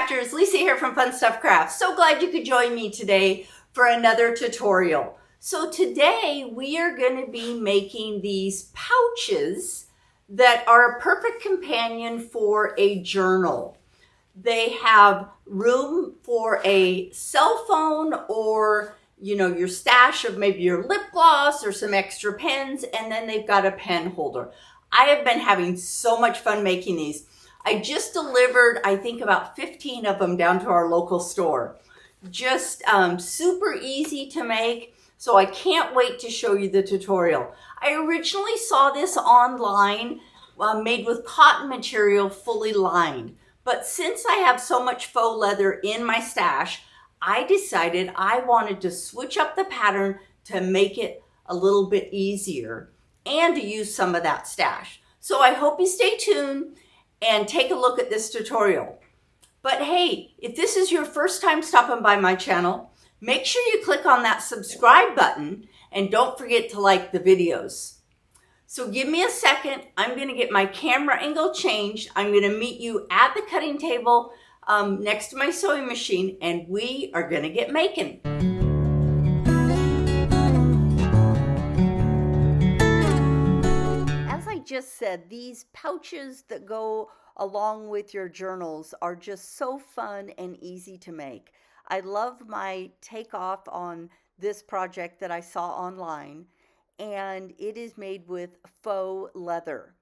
crafters, Lisa here from Fun Stuff Crafts. So glad you could join me today for another tutorial. So today we are going to be making these pouches that are a perfect companion for a journal. They have room for a cell phone or your stash of maybe your lip gloss or some extra pens, and then they've got a pen holder. I have been having so much fun making these. I just delivered, I think, about 15 of them down to our local store. Just super easy to make, so I can't wait to show you the tutorial. I originally saw this online, made with cotton material, fully lined. But since I have so much faux leather in my stash, I decided I wanted to switch up the pattern to make it a little bit easier and to use some of that stash. So I hope you stay tuned and take a look at this tutorial. But hey, if this is your first time stopping by my channel, make sure you click on that subscribe button and don't forget to like the videos. So give me a second. I'm going to get my camera angle changed. I'm going to meet you at the cutting table next to my sewing machine, and we are going to get making. As I just said, these pouches that go along with your journals are just so fun and easy to make. I love my takeoff on this project that I saw online, and it is made with faux leather.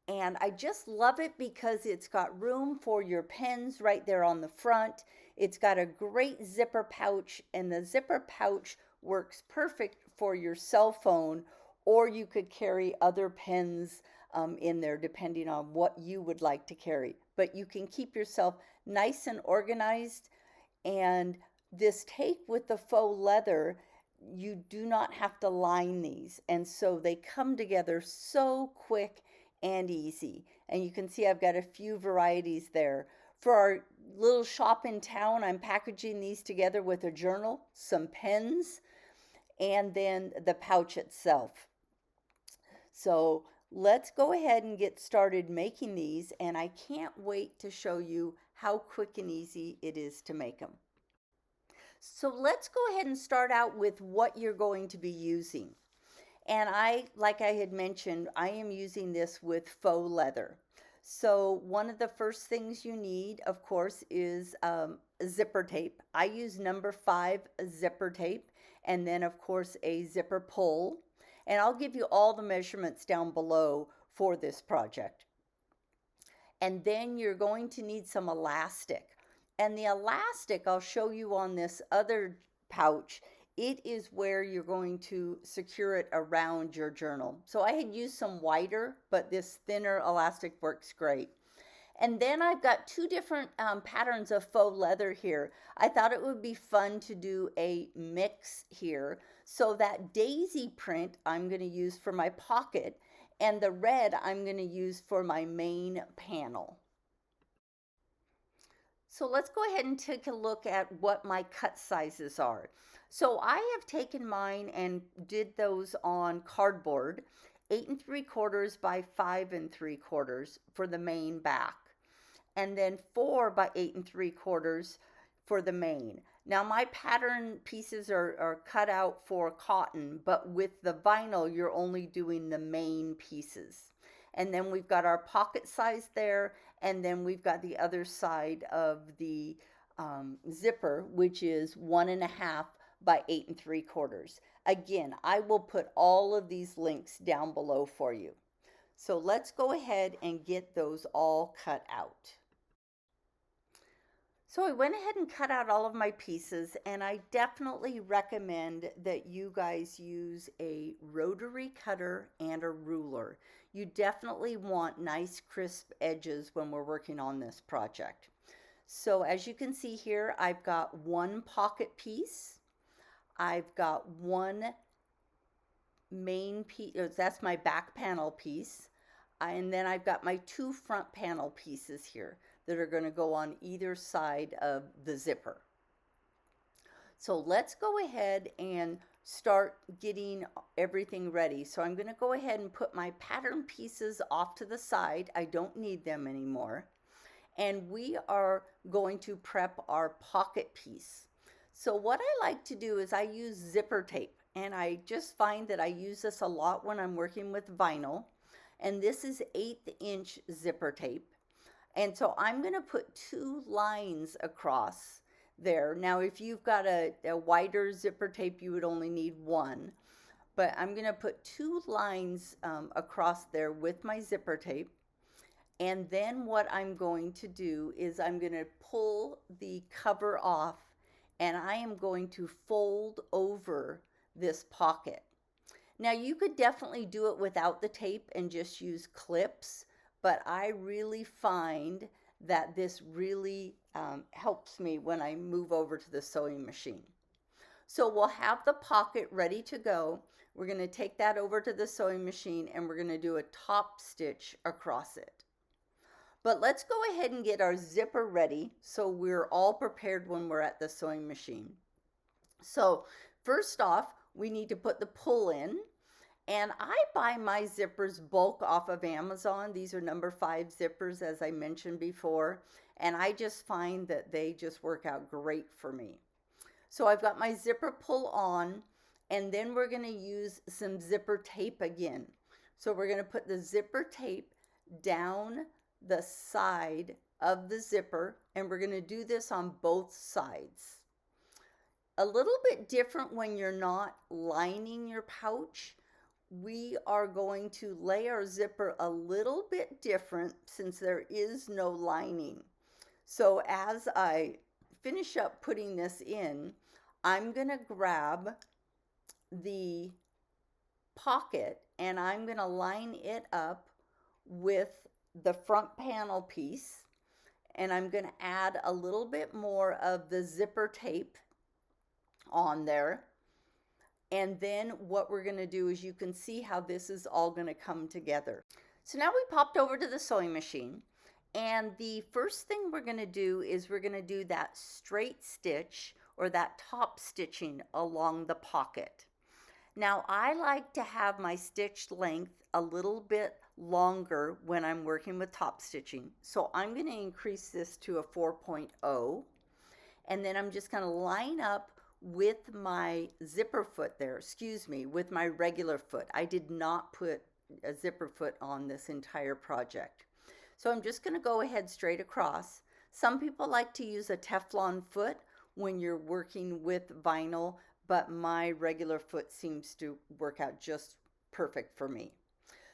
And I just love it because it's got room for your pens right there on the front. It's got a great zipper pouch, and the zipper pouch works perfect for your cell phone, or you could carry other pens in there depending on what you would like to carry. But you can keep yourself nice and organized. And this tape with the faux leather, you do not have to line these, and so they come together so quick and easy. And you can see I've got a few varieties there. For our little shop in town, I'm packaging these together with a journal, some pens, and then the pouch itself. So let's go ahead and get started making these, and I can't wait to show you how quick and easy it is to make them. So let's go ahead and start out with what you're going to be using. And like I had mentioned, I am using this with faux leather. So one of the first things you need, of course, is zipper tape. I use number 5 zipper tape, and then of course a zipper pull. And I'll give you all the measurements down below for this project. And then you're going to need some elastic. And the elastic I'll show you on this other pouch. It is where you're going to secure it around your journal. So I had used some wider, but this thinner elastic works great. And then I've got 2 different patterns of faux leather here. I thought it would be fun to do a mix here. So that daisy print I'm going to use for my pocket, and the red I'm going to use for my main panel. So let's go ahead and take a look at what my cut sizes are. So I have taken mine and did those on cardboard, 8 3/4 by 5 3/4 for the main back, and then 4 by 8 3/4 for the main. Now my pattern pieces are cut out for cotton, but with the vinyl you're only doing the main pieces. And then we've got our pocket size there, and then we've got the other side of the zipper, which is 1.5 by 8 3/4. Again, I will put all of these links down below for you. So let's go ahead and get those all cut out. So I went ahead and cut out all of my pieces, and I definitely recommend that you guys use a rotary cutter and a ruler. You definitely want nice crisp edges when we're working on this project. So as you can see here, I've got 1 pocket piece. I've got 1 main piece, that's my back panel piece. And then I've got my 2 front panel pieces here that are going to go on either side of the zipper. So let's go ahead and start getting everything ready. So I'm going to go ahead and put my pattern pieces off to the side. I don't need them anymore. and we are going to prep our pocket piece. So what I like to do is I use zipper tape, and I just find that I use this a lot when I'm working with vinyl. And this is 1/8 inch zipper tape. And so I'm going to put 2 lines across there. Now, if you've got a wider zipper tape, you would only need one. But I'm going to put 2 lines across there with my zipper tape. And then what I'm going to do is I'm going to pull the cover off, and I am going to fold over this pocket. Now you could definitely do it without the tape and just use clips, but I really find that this really helps me when I move over to the sewing machine. So we'll have the pocket ready to go. We're going to take that over to the sewing machine, and we're going to do a top stitch across it. But let's go ahead and get our zipper ready so we're all prepared when we're at the sewing machine. So first off, we need to put the pull in. And I buy my zippers bulk off of Amazon. These are number 5 zippers, as I mentioned before. And I just find that they just work out great for me. So I've got my zipper pull on, and then we're going to use some zipper tape again. So we're going to put the zipper tape down the side of the zipper, and we're going to do this on both sides. A little bit different when you're not lining your pouch. We are going to lay our zipper a little bit different since there is no lining. So as I finish up putting this in, I'm going to grab the pocket and I'm going to line it up with the front panel piece, and I'm going to add a little bit more of the zipper tape on there. And then what we're going to do is, you can see how this is all going to come together. So now we popped over to the sewing machine, and the first thing we're going to do is we're going to do that straight stitch, or that top stitching along the pocket. Now I like to have my stitch length a little bit longer when I'm working with top stitching. So I'm going to increase this to a 4.0, and then I'm just going to line up with my zipper foot there, with my regular foot. I did not put a zipper foot on this entire project. So I'm just going to go ahead straight across. Some people like to use a Teflon foot when you're working with vinyl, but my regular foot seems to work out just perfect for me.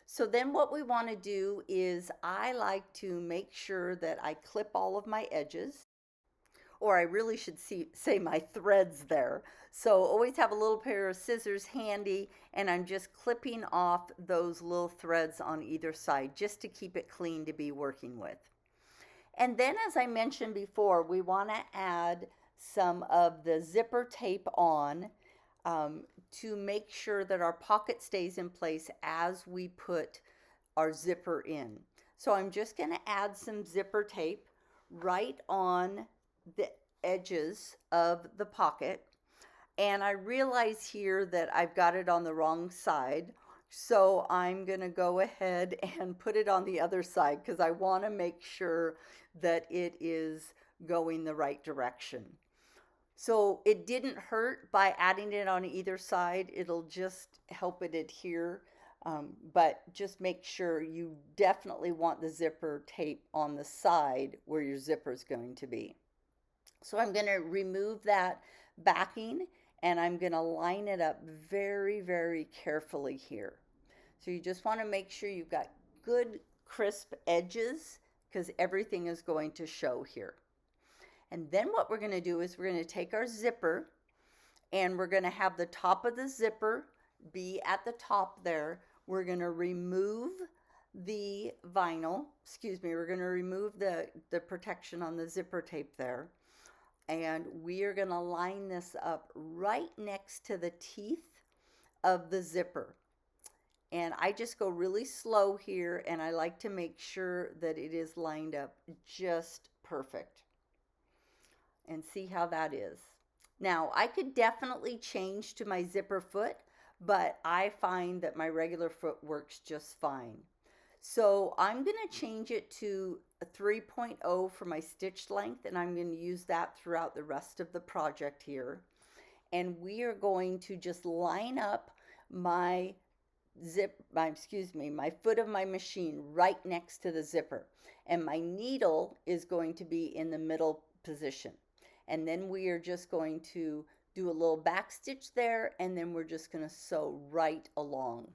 So then what we want to do is, I like to make sure that I clip all of my edges, or I really should say my threads there. So always have a little pair of scissors handy, and I'm just clipping off those little threads on either side just to keep it clean to be working with. And then, as I mentioned before, we want to add some of the zipper tape on to make sure that our pocket stays in place as we put our zipper in. So I'm just going to add some zipper tape right on the edges of the pocket, and I realize here that I've got it on the wrong side, so I'm going to go ahead and put it on the other side because I want to make sure that it is going the right direction. So it didn't hurt by adding it on either side. It'll just help it adhere, but just make sure you definitely want the zipper tape on the side where your zipper is going to be. So I'm going to remove that backing, and I'm going to line it up very, very carefully here. So you just want to make sure you've got good crisp edges, because everything is going to show here. And then what we're going to do is, we're going to take our zipper, and we're going to have the top of the zipper be at the top there. We're going to remove the vinyl, we're going to remove the protection on the zipper tape there. And we are going to line this up right next to the teeth of the zipper. And I just go really slow here, and I like to make sure that it is lined up just perfect. And see how that is. Now, I could definitely change to my zipper foot, but I find that my regular foot works just fine. So I'm going to change it to a 3.0 for my stitch length, and I'm going to use that throughout the rest of the project here. And we are going to just line up my my foot of my machine right next to the zipper. And my needle is going to be in the middle position. And then we are just going to do a little back stitch there, and then we're just going to sew right along.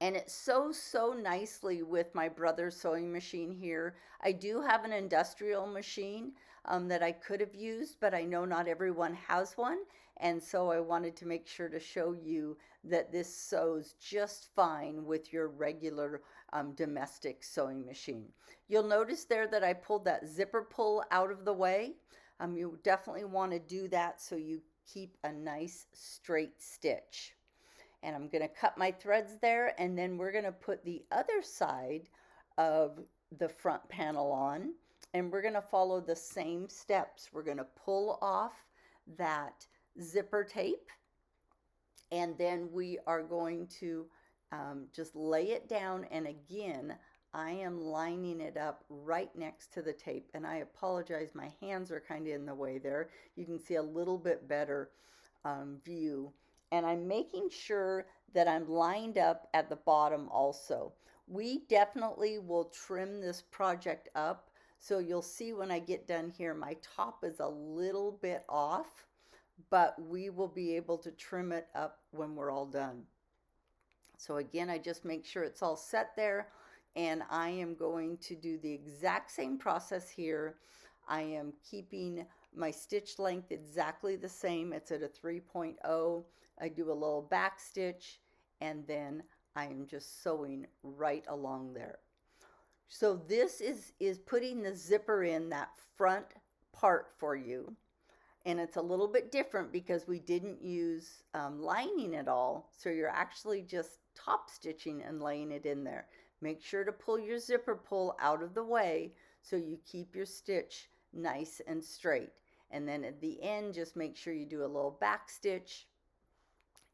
And it sews so nicely with my brother's sewing machine here. I do have an industrial machine that I could have used, but I know not everyone has one. And so I wanted to make sure to show you that this sews just fine with your regular domestic sewing machine. You'll notice there that I pulled that zipper pull out of the way. You definitely want to do that so you keep a nice straight stitch. And I'm going to cut my threads there, and then we're going to put the other side of the front panel on, and we're going to follow the same steps. We're going to pull off that zipper tape, and then we are going to just lay it down, and again I am lining it up right next to the tape. And I apologize, my hands are kind of in the way there. You can see a little bit better view. And I'm making sure that I'm lined up at the bottom also. We definitely will trim this project up. So you'll see when I get done here, my top is a little bit off, but we will be able to trim it up when we're all done. So again, I just make sure it's all set there, and I am going to do the exact same process here. I am keeping my stitch length exactly the same. It's at a 3.0. I do a little back stitch, and then I am just sewing right along there. So this is putting the zipper in that front part for you. And it's a little bit different because we didn't use lining at all. So you're actually just top stitching and laying it in there. Make sure to pull your zipper pull out of the way so you keep your stitch nice and straight. And then at the end, just make sure you do a little back stitch,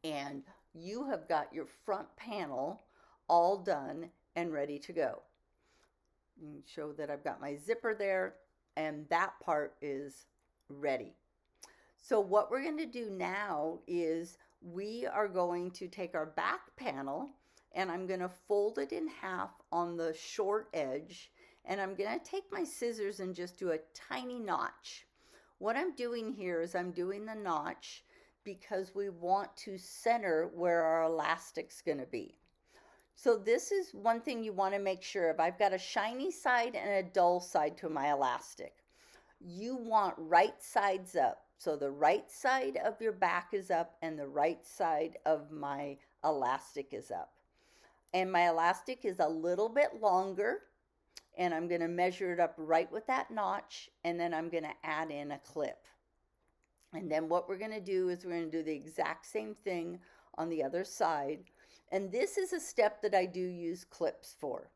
and you have got your front panel all done and ready to go. Show that I've got my zipper there, and that part is ready. So what we're going to do now is we are going to take our back panel, and I'm going to fold it in half on the short edge, and I'm going to take my scissors and just do a tiny notch. What I'm doing here is I'm doing the notch because we want to center where our elastic's going to be. So this is one thing you want to make sure of. I've got a shiny side and a dull side to my elastic. You want right sides up. So the right side of your back is up and the right side of my elastic is up. And my elastic is a little bit longer, and I'm going to measure it up right with that notch, and then I'm going to add in a clip. And then what we're going to do is we're going to do the exact same thing on the other side. And this is a step that I do use clips for.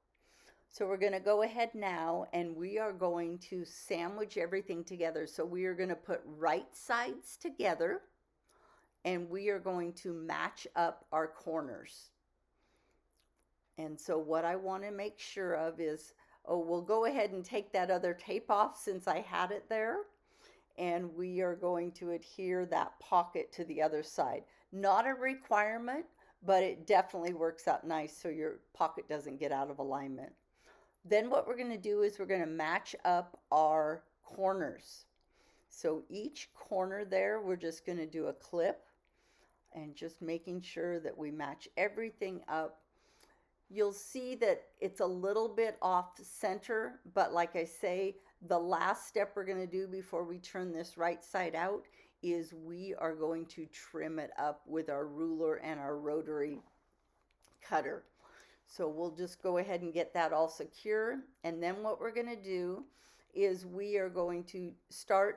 So we're going to go ahead now, and we are going to sandwich everything together. So we are going to put right sides together, and we are going to match up our corners. And so what I want to make sure of is, we'll go ahead and take that other tape off since I had it there. And we are going to adhere that pocket to the other side. Not a requirement, but it definitely works out nice so your pocket doesn't get out of alignment. Then what we're going to do is we're going to match up our corners. So each corner there, we're just going to do a clip and just making sure that we match everything up. You'll see that it's a little bit off center, but like I say, the last step we're going to do before we turn this right side out is we are going to trim it up with our ruler and our rotary cutter. So we'll just go ahead and get that all secure. And then what we're going to do is we are going to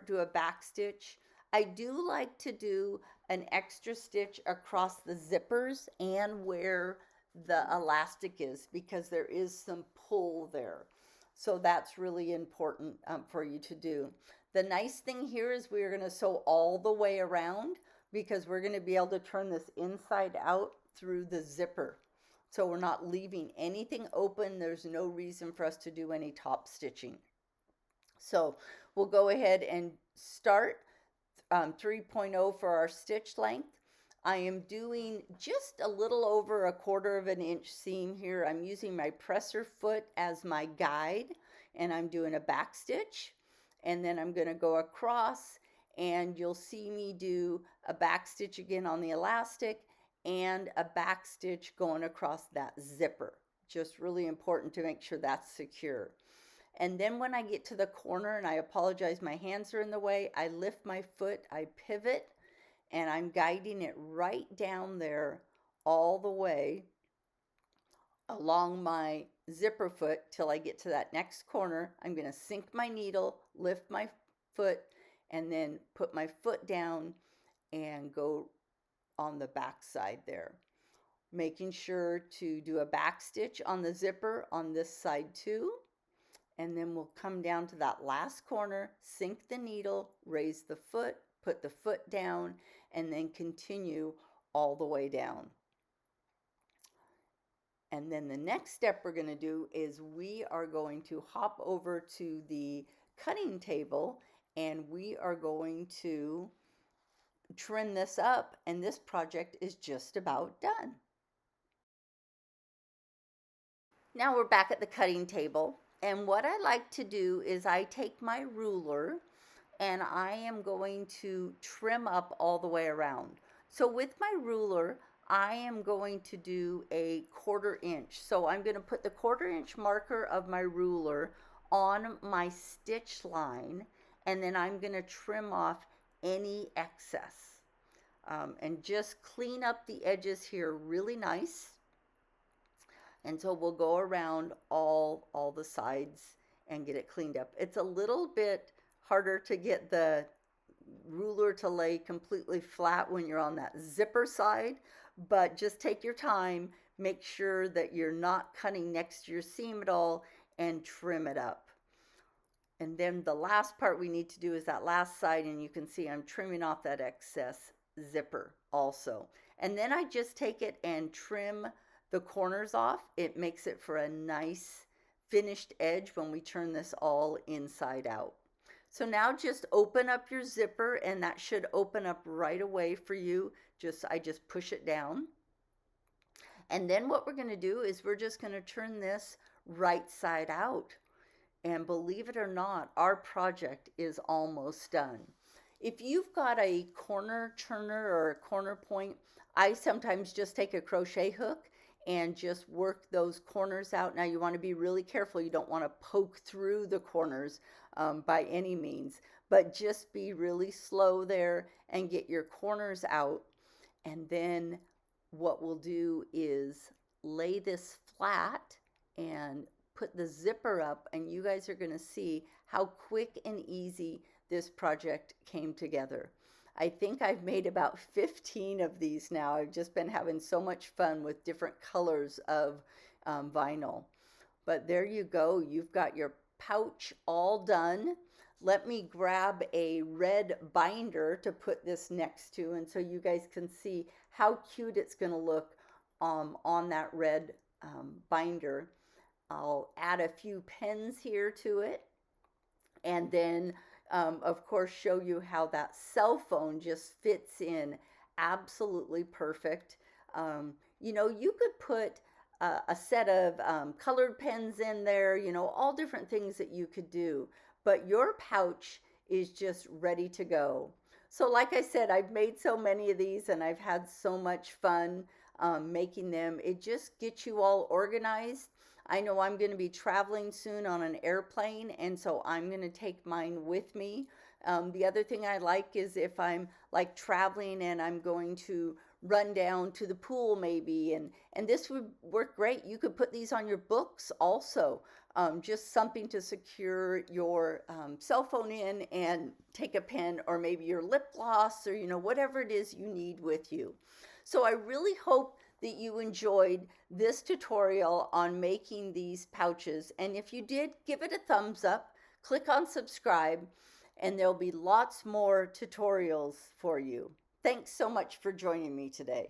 do a back stitch. I do like to do an extra stitch across the zippers and where the elastic is, because there is some pull there. So that's really important for you to do. The nice thing here is we're going to sew all the way around because we're going to be able to turn this inside out through the zipper. So we're not leaving anything open. There's no reason for us to do any top stitching. So we'll go ahead and start 3.0 for our stitch length. I am doing just a little over a 1/4 of an inch seam here. I'm using my presser foot as my guide, and I'm doing a back stitch, and then I'm going to go across, and you'll see me do a back stitch again on the elastic and a back stitch going across that zipper. Just really important to make sure that's secure. And then when I get to the corner, and I apologize, my hands are in the way, I lift my foot, I pivot, and I'm guiding it right down there all the way along my zipper foot till I get to that next corner. I'm going to sink my needle, lift my foot, and then put my foot down and go on the back side there. Making sure to do a back stitch on the zipper on this side too. And then we'll come down to that last corner, sink the needle, raise the foot, put the foot down, and then continue all the way down. And then the next step we're going to do is we are going to hop over to the cutting table, and we are going to trim this up, and this project is just about done. Now we're back at the cutting table. And what I like to do is I take my ruler and I am going to trim up all the way around. So with my ruler, I am going to do a 1/4 inch. So I'm going to put the 1/4 inch marker of my ruler on my stitch line, and then I'm going to trim off any excess. And just clean up the edges here really nice. And so we'll go around all the sides and get it cleaned up. It's a little bit harder to get the ruler to lay completely flat when you're on that zipper side, but just take your time, make sure that you're not cutting next to your seam at all, and trim it up. And then the last part we need to do is that last side, and you can see I'm trimming off that excess zipper also. And then I just take it and trim the corners off. It makes it for a nice finished edge when we turn this all inside out. So now just open up your zipper, and that should open up right away for you. I just push it down. And then what we're going to do is we're just going to turn this right side out. And believe it or not, our project is almost done. If you've got a corner turner or a corner point, I sometimes just take a crochet hook and just work those corners out. Now you want to be really careful. You don't want to poke through the corners by any means, but just be really slow there and get your corners out. And then what we'll do is lay this flat and put the zipper up, and you guys are going to see how quick and easy this project came together. I think I've made about 15 of these now. I've just been having so much fun with different colors of vinyl. But there you go. You've got your pouch all done. Let me grab a red binder to put this next to, and so you guys can see how cute it's going to look on that red binder. I'll add a few pens here to it, and then of course show you how that cell phone just fits in absolutely perfect. You know, you could put a set of colored pens in there, you know, all different things that you could do, but your pouch is just ready to go. So like I said, I've made so many of these and I've had so much fun making them. It just gets you all organized. I know I'm going to be traveling soon on an airplane, and so I'm going to take mine with me. The other thing I like is if I'm like traveling and I'm going to run down to the pool maybe, and this would work great. You could put these on your books also, just something to secure your cell phone in and take a pen, or maybe your lip gloss, or you know, whatever it is you need with you. So I really hope that you enjoyed this tutorial on making these pouches. And if you did, give it a thumbs up, click on subscribe, and there'll be lots more tutorials for you. Thanks so much for joining me today.